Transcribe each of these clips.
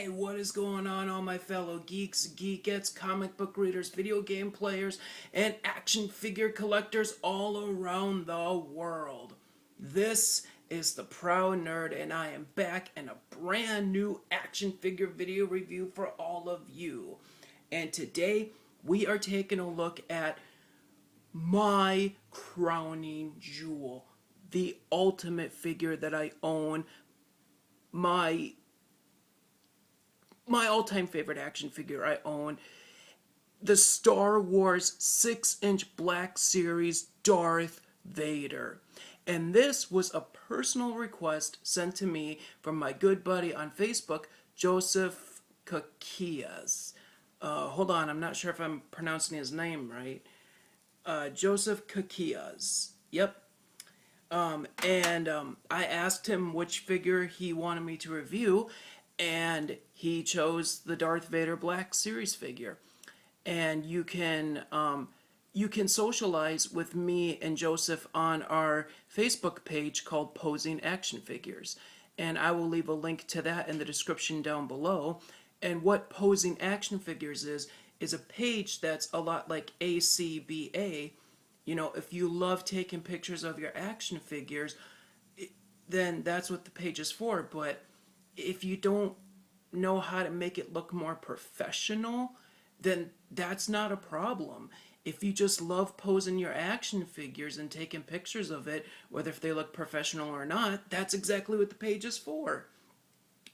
Hey, what is going on, all my fellow geeks, geekettes, comic book readers, video game players, and action figure collectors all around the world? This is the Proud Nerd, and I am back in a brand new action figure video review for all of you. And today, we are taking a look at my crowning jewel, the ultimate figure that I own, my all-time favorite action figure I own, the Star Wars 6-inch Black Series Darth Vader. And this was a personal request sent to me from my good buddy on Facebook, Joseph Kakias. Hold on, I'm not sure if I'm pronouncing his name right. Joseph Kakias. Yep. I asked him which figure he wanted me to review, and he chose the Darth Vader Black Series figure. And you can socialize with me and Joseph on our Facebook page called Posing Action Figures, and I will leave a link to that in the description down below. And what Posing Action Figures is a page that's a lot like ACBA. You know, if you love taking pictures of your action figures, then that's what the page is for. But if you don't know how to make it look more professional, then that's not a problem. If you just love posing your action figures and taking pictures of it, whether if they look professional or not, that's exactly what the page is for.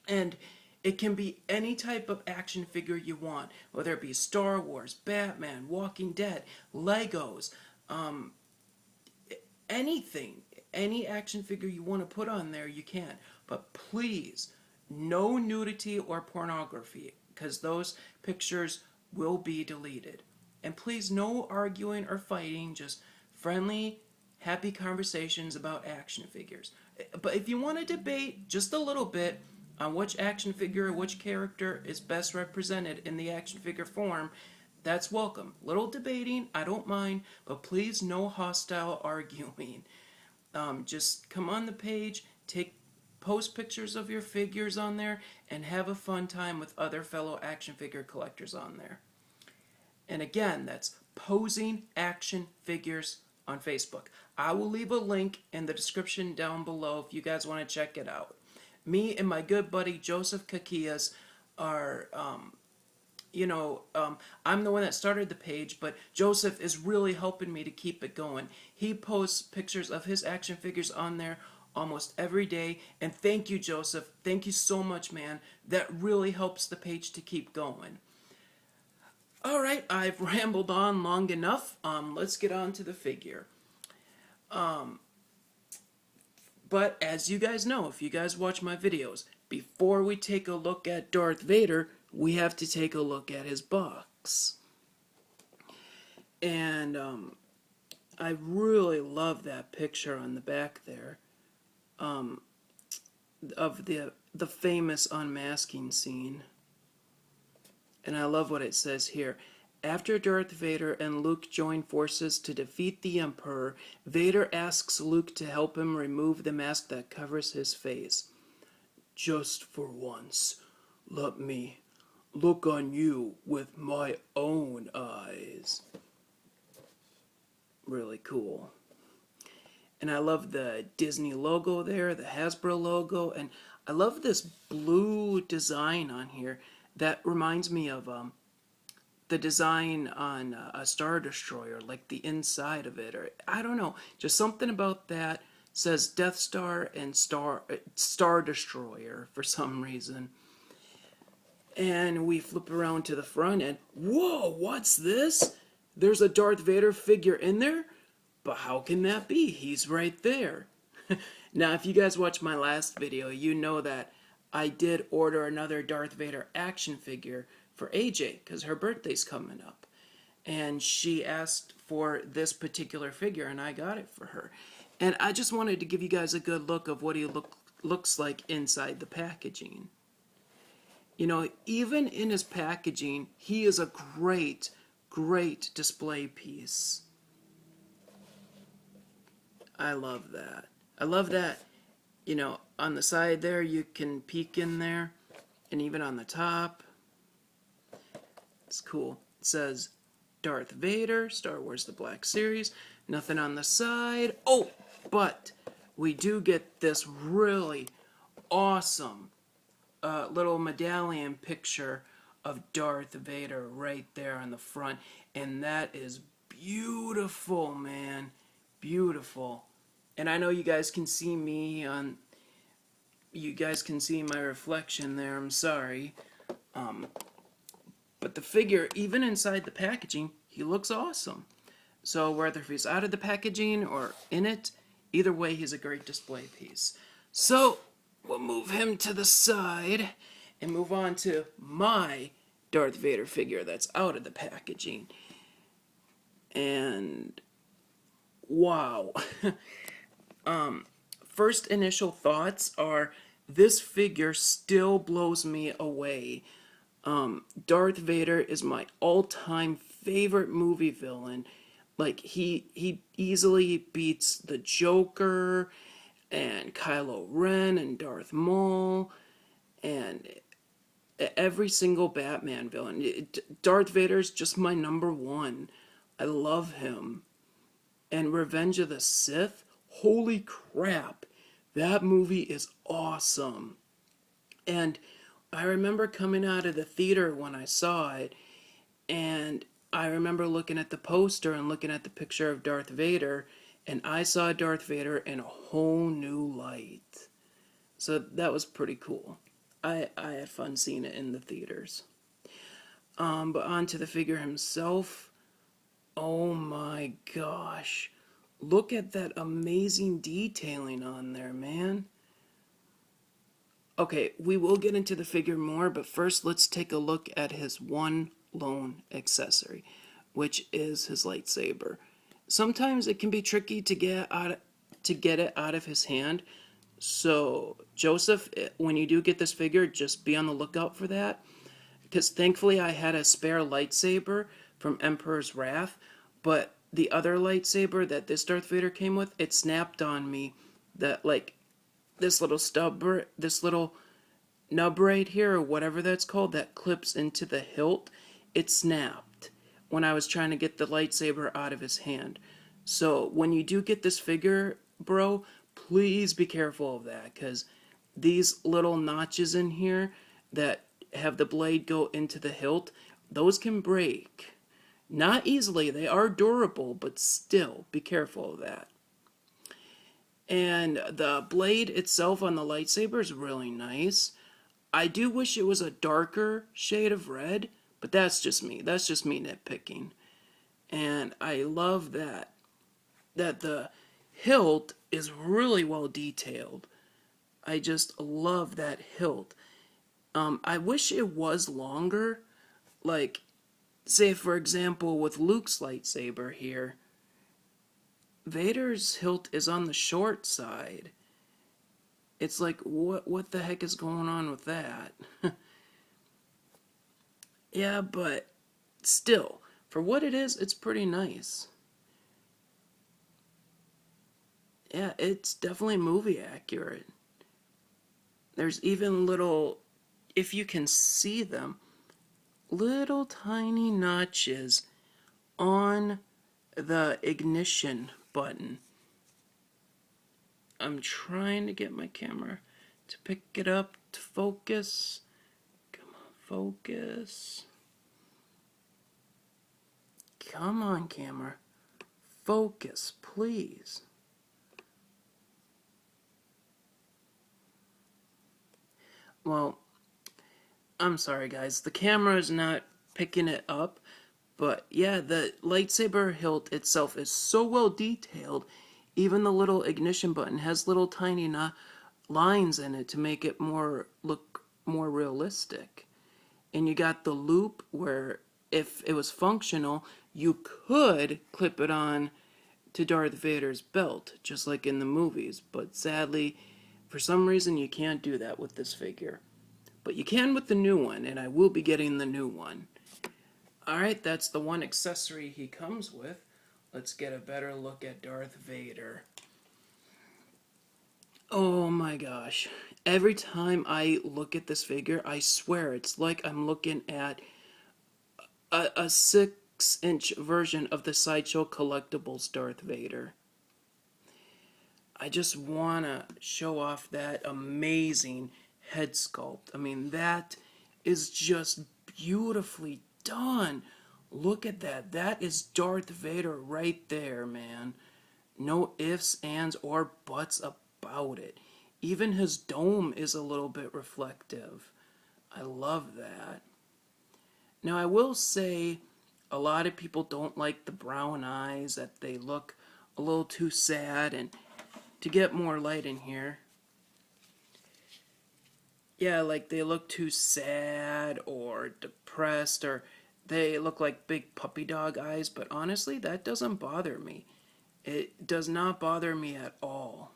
And it can be any type of action figure you want, whether it be Star Wars, Batman, Walking Dead, Legos, anything, any action figure you want to put on there, you can. But please, no nudity or pornography, because those pictures will be deleted. And please, no arguing or fighting, just friendly, happy conversations about action figures. But if you want to debate just a little bit on which action figure or which character is best represented in the action figure form, that's welcome. Little debating, I don't mind, but please no hostile arguing. Just come on the page, post pictures of your figures on there, and have a fun time with other fellow action figure collectors on there. And again, that's Posing Action Figures on Facebook. I will leave a link in the description down below if you guys want to check it out. Me and my good buddy Joseph Kakias are, I'm the one that started the page, but Joseph is really helping me to keep it going. He posts pictures of his action figures on there almost every day, and thank you, Joseph. Thank you so much, man. That really helps the page to keep going. All right, I've rambled on long enough. Let's get on to the figure. But as you guys know, if you guys watch my videos, before we take a look at Darth Vader, we have to take a look at his box. And I really love that picture on the back there of the famous unmasking scene. And I love what it says here. After Darth Vader and Luke join forces to defeat the Emperor, Vader asks Luke to help him remove the mask that covers his face. Just for once, let me look on you with my own eyes. Really cool. And I love the Disney logo there, the Hasbro logo, and I love this blue design on here. That reminds me of the design on a Star Destroyer, like the inside of it, or I don't know, just something about that says Death Star and Star Destroyer for some reason. And we flip around to the front and, whoa, what's this? There's a Darth Vader figure in there? But how can that be? He's right there. Now, if you guys watched my last video, you know that I did order another Darth Vader action figure for AJ, because her birthday's coming up. And she asked for this particular figure, and I got it for her. And I just wanted to give you guys a good look of what he looks like inside the packaging. You know, even in his packaging, he is a great, great display piece. I love that. I love that, you know, on the side there, you can peek in there. And even on the top, it's cool. It says Darth Vader, Star Wars The Black Series. Nothing on the side. Oh, but we do get this really awesome little medallion picture of Darth Vader right there on the front. And that is beautiful, man. Beautiful. And I know you guys can see me on... You guys can see my reflection there. I'm sorry. But the figure, even inside the packaging, he looks awesome. So whether if he's out of the packaging or in it, either way, he's a great display piece. So we'll move him to the side and move on to my Darth Vader figure that's out of the packaging. And wow. First initial thoughts are this figure still blows me away. Darth Vader is my all-time favorite movie villain. Like, he easily beats the Joker and Kylo Ren and Darth Maul and every single Batman villain. Darth Vader's just my number one. I love him. And Revenge of the Sith, holy crap, that movie is awesome. And I remember coming out of the theater when I saw it, and I remember looking at the poster and looking at the picture of Darth Vader, and I saw Darth Vader in a whole new light. So that was pretty cool. I had fun seeing it in the theaters. But on to the figure himself. Oh my gosh. Look at that amazing detailing on there, man. Okay, we will get into the figure more, but first let's take a look at his one lone accessory, which is his lightsaber. Sometimes it can be tricky to get it out of his hand. So, Joseph, when you do get this figure, just be on the lookout for that. Because thankfully I had a spare lightsaber from Emperor's Wrath, but the other lightsaber that this Darth Vader came with, it snapped on me. That, like, this little nub right here, or whatever that's called, that clips into the hilt, it snapped when I was trying to get the lightsaber out of his hand. So when you do get this figure, bro, please be careful of that, because these little notches in here that have the blade go into the hilt, those can break. Not easily, they are durable, but still, be careful of that. And the blade itself on the lightsaber is really nice. I do wish it was a darker shade of red, but that's just me. That's just me nitpicking. And I love that the hilt is really well detailed. I just love that hilt. I wish it was longer. Like, say for example with Luke's lightsaber here, Vader's hilt is on the short side. It's like, what the heck is going on with that? Yeah, but still, for what it is, it's pretty nice. Yeah, it's definitely movie accurate. There's even little, if you can see them, little tiny notches on the ignition button. I'm trying to get my camera to pick it up to focus. Come on, focus. Come on, camera. Focus, please. Well, I'm sorry guys, the camera is not picking it up, but yeah, the lightsaber hilt itself is so well detailed. Even the little ignition button has little tiny lines in it to make it look more realistic. And you got the loop where if it was functional, you could clip it on to Darth Vader's belt, just like in the movies. But sadly, for some reason, you can't do that with this figure. But you can with the new one, and I will be getting the new one. Alright, that's the one accessory he comes with. Let's get a better look at Darth Vader. Oh my gosh. Every time I look at this figure, I swear it's like I'm looking at a 6-inch version of the Sideshow Collectibles Darth Vader. I just want to show off that amazing head sculpt. I mean, that is just beautifully done. Look at that. That is Darth Vader right there, man. No ifs, ands, or buts about it. Even his dome is a little bit reflective. I love that. Now, I will say a lot of people don't like the brown eyes, that they look a little too sad. And to get more light in here, yeah, like they look too sad or depressed, or they look like big puppy dog eyes. But honestly, that doesn't bother me. It does not bother me at all.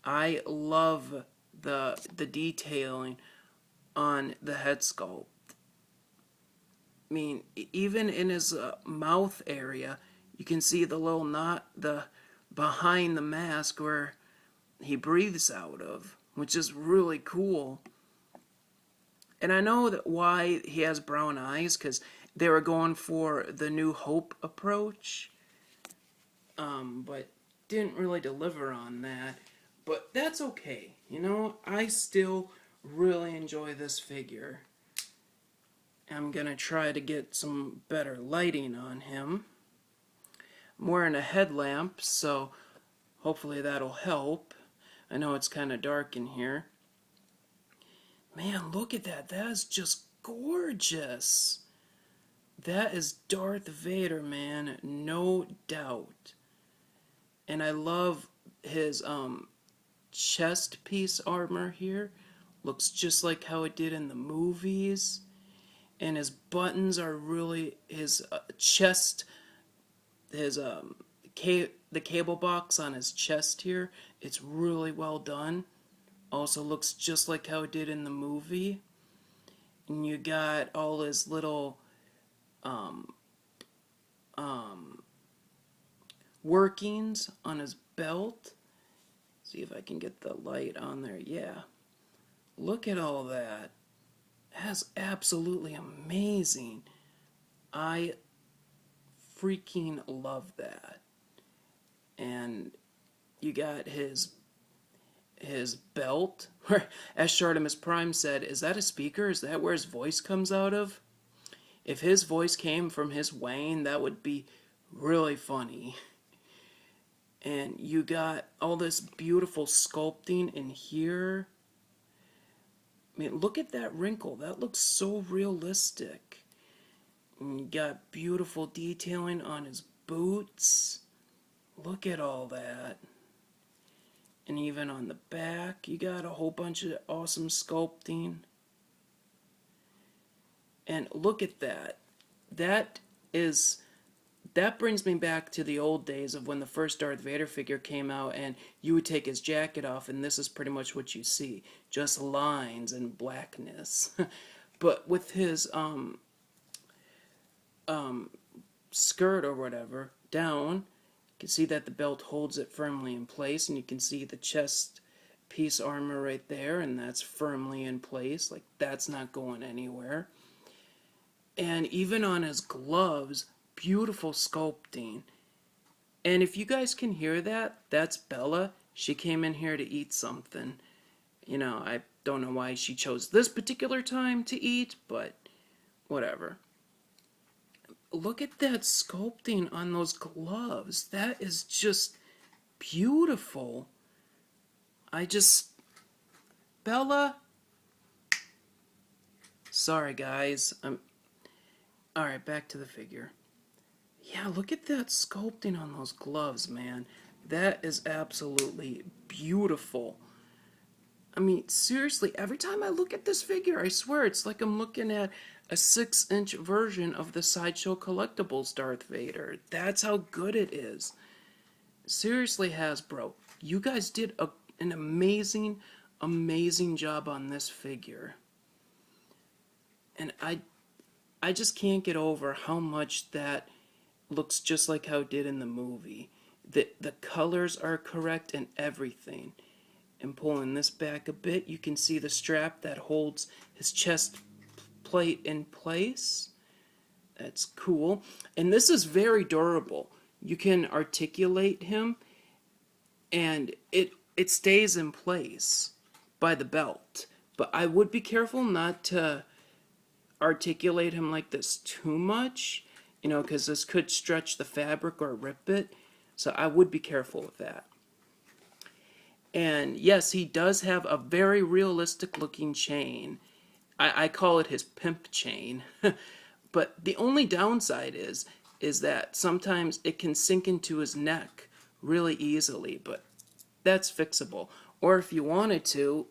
I love the detailing on the head sculpt. I mean, even in his mouth area, you can see the little knot, the behind the mask where he breathes out of, which is really cool. And I know that why he has brown eyes, because they were going for the New Hope approach, but didn't really deliver on that. But that's okay. You know, I still really enjoy this figure. I'm going to try to get some better lighting on him. I'm wearing a headlamp, so hopefully that'll help. I know it's kind of dark in here. Man, look at that. That is just gorgeous. That is Darth Vader, man. No doubt. And I love his chest piece armor here. Looks just like how it did in the movies. And his buttons are really, his chest, his the cable box on his chest here, it's really well done. Also looks just like how it did in the movie. And you got all his little workings on his belt. See if I can get the light on there. Yeah. Look at all that. That's absolutely amazing. I freaking love that. And you got his belt, where, as Shartimus Prime said, is that a speaker? Is that where his voice comes out of? If his voice came from his Wayne, that would be really funny. And you got all this beautiful sculpting in here. I mean, look at that wrinkle. That looks so realistic. And you got beautiful detailing on his boots. Look at all that. And even on the back, you got a whole bunch of awesome sculpting. And look at that. That brings me back to the old days of when the first Darth Vader figure came out, and you would take his jacket off, and this is pretty much what you see. Just lines and blackness. But with his skirt or whatever down, you can see that the belt holds it firmly in place, and you can see the chest piece armor right there, and that's firmly in place. Like, that's not going anywhere. And even on his gloves, beautiful sculpting. And if you guys can hear that, that's Bella. She came in here to eat something. You know, I don't know why she chose this particular time to eat, but whatever. Look at that sculpting on those gloves. That is just beautiful. Bella? Sorry, guys. Alright, back to the figure. Yeah, look at that sculpting on those gloves, man. That is absolutely beautiful. I mean, seriously, every time I look at this figure, I swear it's like I'm looking at a 6-inch version of the Sideshow Collectibles Darth Vader. That's how good it is. Seriously, Hasbro, you guys did an amazing, amazing job on this figure. And I just can't get over how much that looks just like how it did in the movie. The colors are correct and everything. And pulling this back a bit, you can see the strap that holds his chest plate in place. That's cool. And this is very durable. You can articulate him and it stays in place by the belt. But I would be careful not to articulate him like this too much, because this could stretch the fabric or rip it. So I would be careful with that. And yes, he does have a very realistic looking chain. I call it his pimp chain. But the only downside is that sometimes it can sink into his neck really easily, but that's fixable. Or if you wanted to,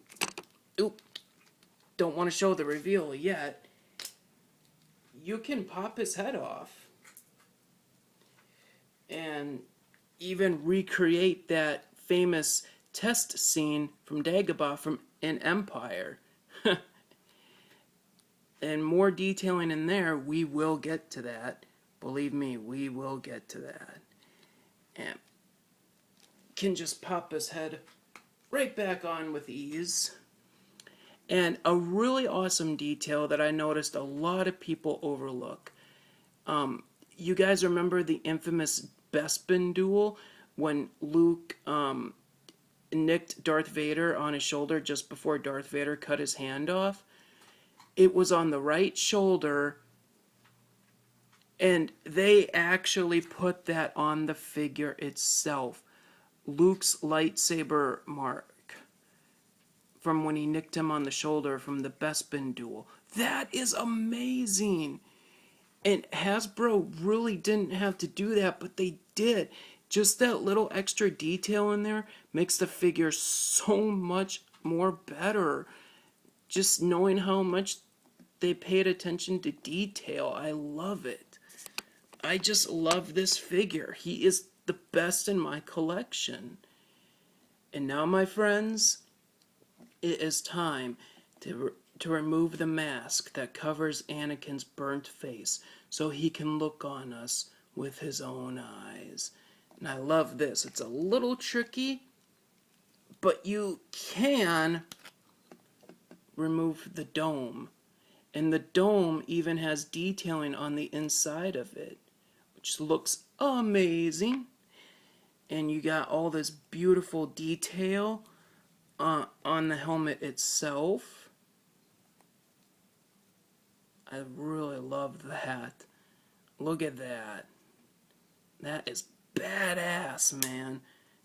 don't want to show the reveal yet, you can pop his head off and even recreate that famous test scene from Dagobah from in Empire. And more detailing in there, we will get to that. Believe me, we will get to that. And can just pop his head right back on with ease. And a really awesome detail that I noticed a lot of people overlook. You guys remember the infamous Bespin duel when Luke nicked Darth Vader on his shoulder just before Darth Vader cut his hand off? It was on the right shoulder, and they actually put that on the figure itself. Luke's lightsaber mark from when he nicked him on the shoulder from the Bespin duel. That is amazing. And Hasbro really didn't have to do that, but they did. Just that little extra detail in there makes the figure so much more better. Just knowing how much they paid attention to detail. I love it. I just love this figure. He is the best in my collection. And now, my friends, it is time to remove the mask that covers Anakin's burnt face so he can look on us with his own eyes. And I love this. It's a little tricky, but you can remove the dome. And the dome even has detailing on the inside of it, which looks amazing. And you got all this beautiful detail on the helmet itself. I really love that. Look at that. That is badass, man.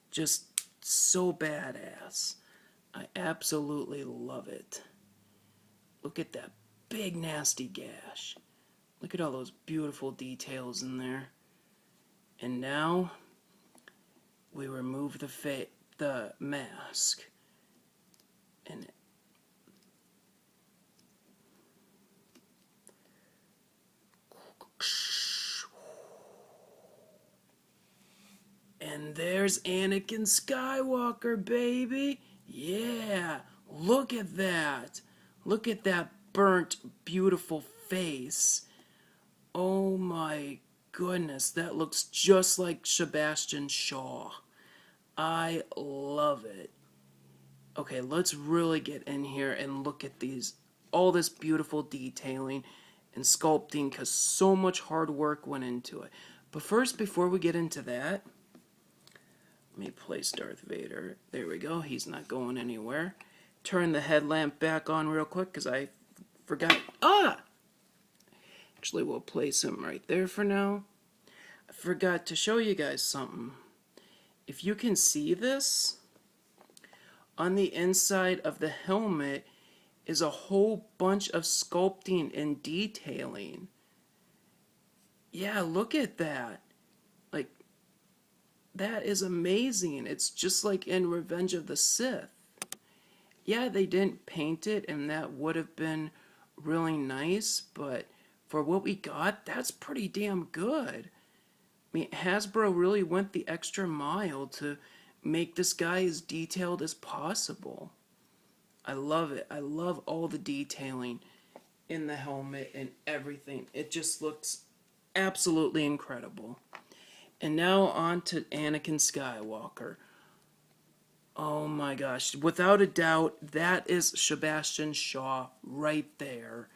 Just so badass. I absolutely love it. Look at that big nasty gash. Look at all those beautiful details in there. And now we remove the mask. And there's Anakin Skywalker, baby. Yeah, look at that. Look at that burnt, beautiful face. Oh my goodness, that looks just like Sebastian Shaw. I love it. Okay, let's really get in here and look at all this beautiful detailing and sculpting, because so much hard work went into it. But first, before we get into that, let me place Darth Vader. There we go. He's not going anywhere. Turn the headlamp back on real quick because I forgot. Actually, we'll place him right there for now. I forgot to show you guys something. If you can see this, on the inside of the helmet is a whole bunch of sculpting and detailing. Yeah, look at that. Like, that is amazing. It's just like in Revenge of the Sith. Yeah, they didn't paint it, and that would have been really nice, but for what we got, that's pretty damn good. I mean, Hasbro really went the extra mile to make this guy as detailed as possible. I love it. I love all the detailing in the helmet and everything. It just looks absolutely incredible. And now on to Anakin Skywalker. Oh my gosh. Without a doubt, that is Sebastian Shaw right there.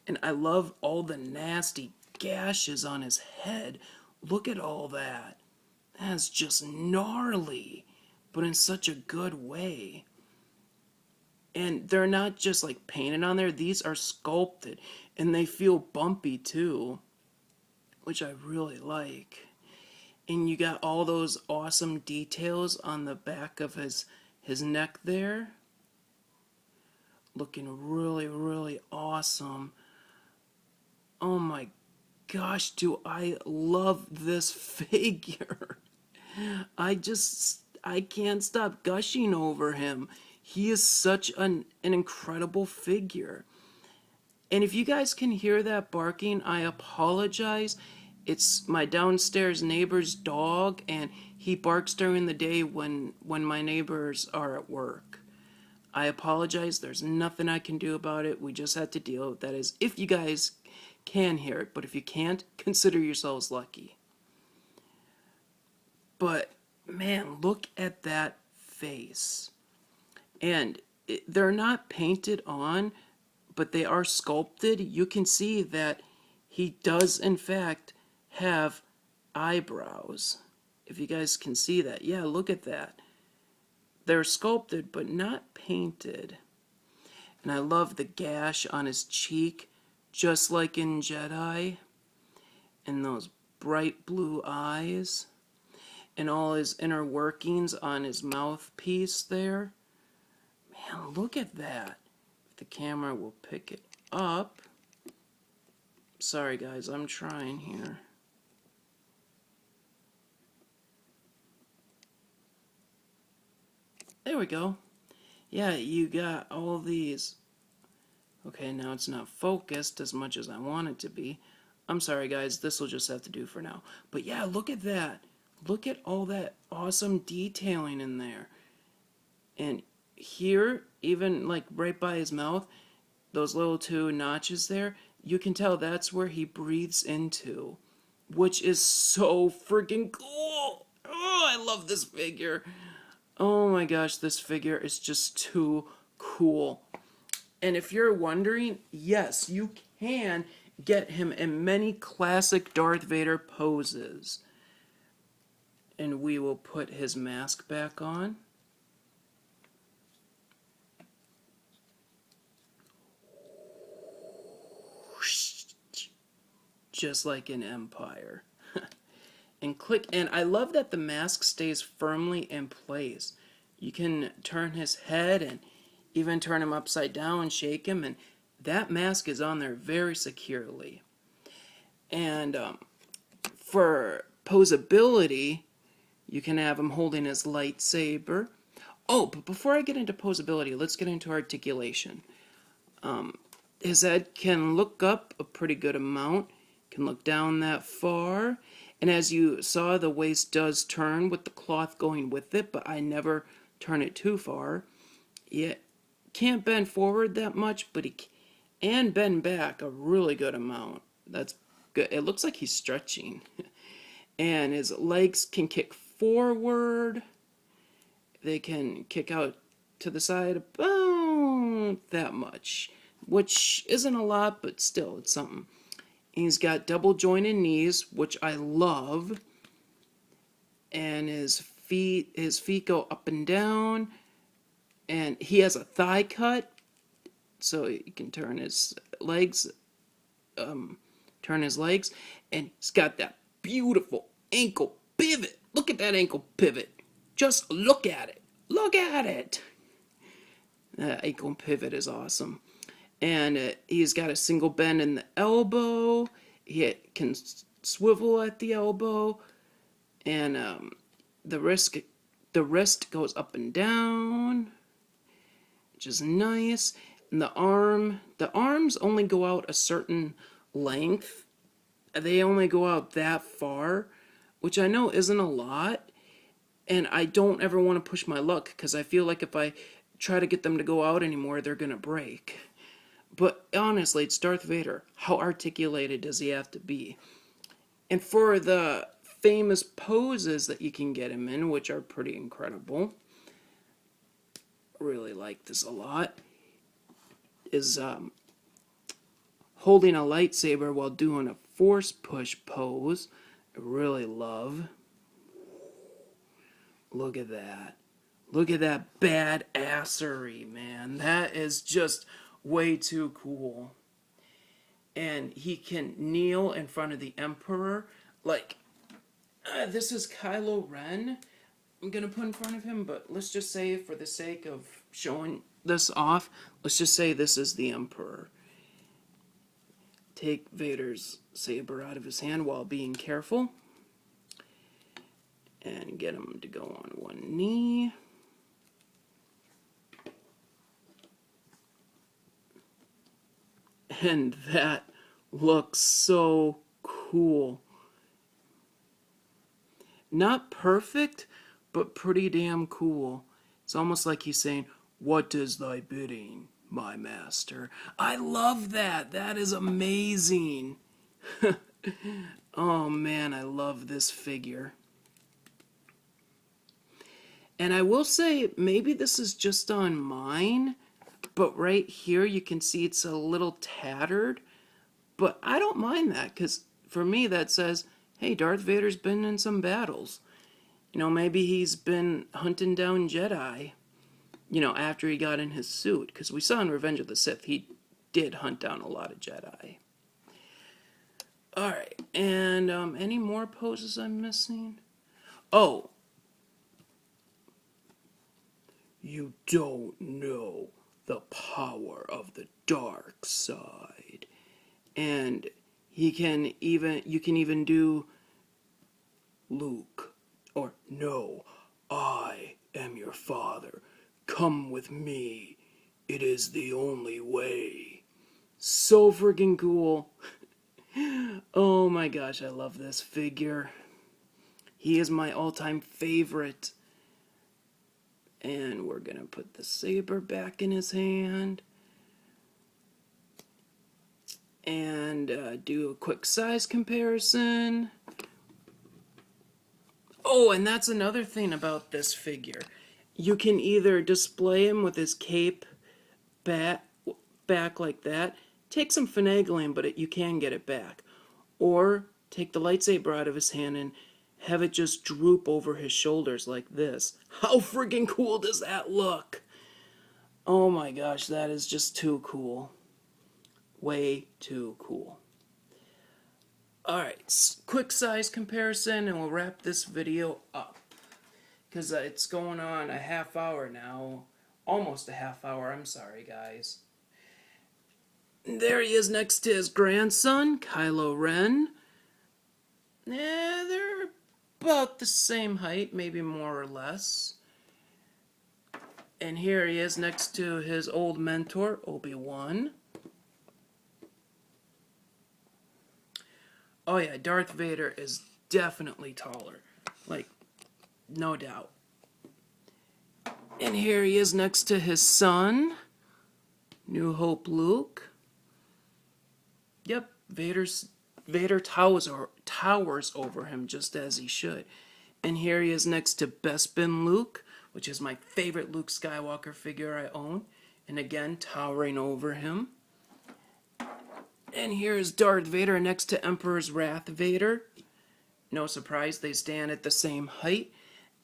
And I love all the nasty gashes on his head. Look at all that. That's just gnarly, but in such a good way. And they're not just like painted on there, these are sculpted. And they feel bumpy too, which I really like. And you got all those awesome details on the back of his neck there. Looking really, really awesome. Oh my gosh, do I love this figure. I can't stop gushing over him. He is such an incredible figure. And if you guys can hear that barking, I apologize. It's my downstairs neighbor's dog, and he barks during the day when my neighbors are at work. I apologize. There's nothing I can do about it. We just have to deal with that. Is if you guys can hear it, but if you can't, consider yourselves lucky. But man, look at that face. And they're not painted on, but they are sculpted. You can see that he does, in fact, have eyebrows. If you guys can see that. Yeah, look at that. They're sculpted, but not painted. And I love the gash on his cheek, just like in Jedi. And those bright blue eyes. And all his inner workings on his mouthpiece there. Man, look at that. If the camera will pick it up. Sorry guys, I'm trying here. There we go. Yeah, you got all these. Okay, now it's not focused as much as I want it to be. I'm sorry guys, this will just have to do for now. But yeah, look at that. Look at all that awesome detailing in there. And here, even like right by his mouth, those little two notches there, you can tell that's where he breathes into, which is so freaking cool. Oh, I love this figure. Oh my gosh, this figure is just too cool. And if you're wondering, yes, you can get him in many classic Darth Vader poses. And we will put his mask back on. Just like in Empire. And click, and I love that the mask stays firmly in place. You can turn his head and even turn him upside down and shake him, and that mask is on there very securely. And for posability, you can have him holding his lightsaber. Oh, but before I get into posability, let's get into articulation. His head can look up a pretty good amount, can look down that far, and as you saw, the waist does turn with the cloth going with it, but I never turn it too far. It can't bend forward that much, but he can bend back a really good amount. That's good. It looks like he's stretching. And his legs can kick forward. They can kick out to the side about that much, which isn't a lot, but still, it's something. He's got double jointed knees, which I love. And his feet go up and down. And he has a thigh cut, so he can turn his legs, and he's got that beautiful ankle pivot. Look at that ankle pivot. Just look at it. Look at it. That ankle pivot is awesome. And he's got a single bend in the elbow. He can swivel at the elbow, and the wrist goes up and down, which is nice. And the arms only go out a certain length. They only go out that far, which I know isn't a lot. And I don't ever want to push my luck, because I feel like if I try to get them to go out anymore, they're going to break. But honestly, it's Darth Vader. How articulated does he have to be? And for the famous poses that you can get him in, which are pretty incredible, really like this a lot is holding a lightsaber while doing a force push pose. I really love. Look at that. Look at that badassery, man. That is just way too cool. And he can kneel in front of the Emperor. Like, this is Kylo Ren. I'm going to put in front of him, but let's just say, for the sake of showing this off, let's just say this is the Emperor. Take Vader's saber out of his hand while being careful. And get him to go on one knee. And that looks so cool. Not perfect, but pretty damn cool. It's almost like he's saying, "What is thy bidding, my master?" I love that. That is amazing. Oh man, I love this figure. And I will say, maybe this is just on mine, but right here you can see it's a little tattered. But I don't mind that, because for me that says, hey, Darth Vader's been in some battles. You know, maybe he's been hunting down Jedi, you know, after he got in his suit. Because we saw in Revenge of the Sith, he did hunt down a lot of Jedi. Alright, and any more poses I'm missing? Oh. You don't know the power of the dark side. And you can even do Luke, or no, I am your father. Come with me. It is the only way. So freaking cool. Oh my gosh, I love this figure. He is my all-time favorite. And we're gonna put the saber back in his hand. And do a quick size comparison. Oh, and that's another thing about this figure. You can either display him with his cape back like that. Take some finagling, but you can get it back. Or take the lightsaber out of his hand and have it just droop over his shoulders like this. How freaking cool does that look? Oh my gosh, that is just too cool. Way too cool. Alright, quick size comparison and we'll wrap this video up. Because it's going on a half hour now. Almost a half hour, I'm sorry guys. There he is next to his grandson, Kylo Ren. They're about the same height, maybe more or less. And here he is next to his old mentor, Obi-Wan. Oh yeah, Darth Vader is definitely taller. Like, no doubt. And here he is next to his son, New Hope Luke. Yep, Vader towers over him just as he should. And here he is next to Bespin Luke, which is my favorite Luke Skywalker figure I own. And again, towering over him. And here is Darth Vader next to Emperor's Wrath Vader. No surprise, they stand at the same height.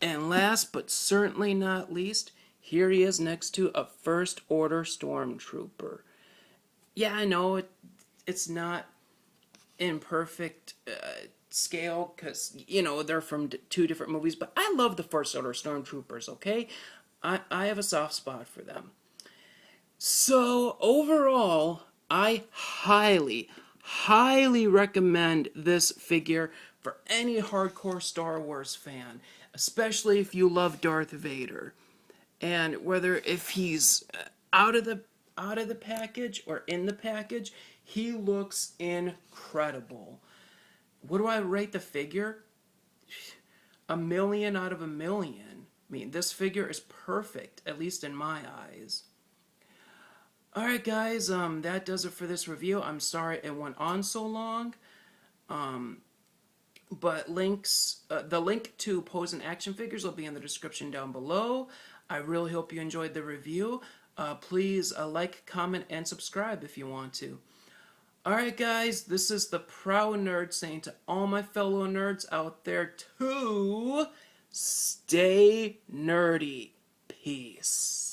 And last but certainly not least, here he is next to a First Order Stormtrooper. Yeah, I know it's not in perfect scale because, you know, they're from two different movies, but I love the First Order Stormtroopers, okay? I have a soft spot for them. So, overall, I highly, highly recommend this figure for any hardcore Star Wars fan, especially if you love Darth Vader. And whether if he's out of the package or in the package, he looks incredible. What do I rate the figure? 1,000,000 out of 1,000,000. I mean, this figure is perfect, at least in my eyes. Alright guys, that does it for this review. I'm sorry it went on so long. But the link to pose and action figures will be in the description down below. I really hope you enjoyed the review. Please like, comment, and subscribe if you want to. Alright guys, this is the Proud Nerd saying to all my fellow nerds out there to stay nerdy. Peace.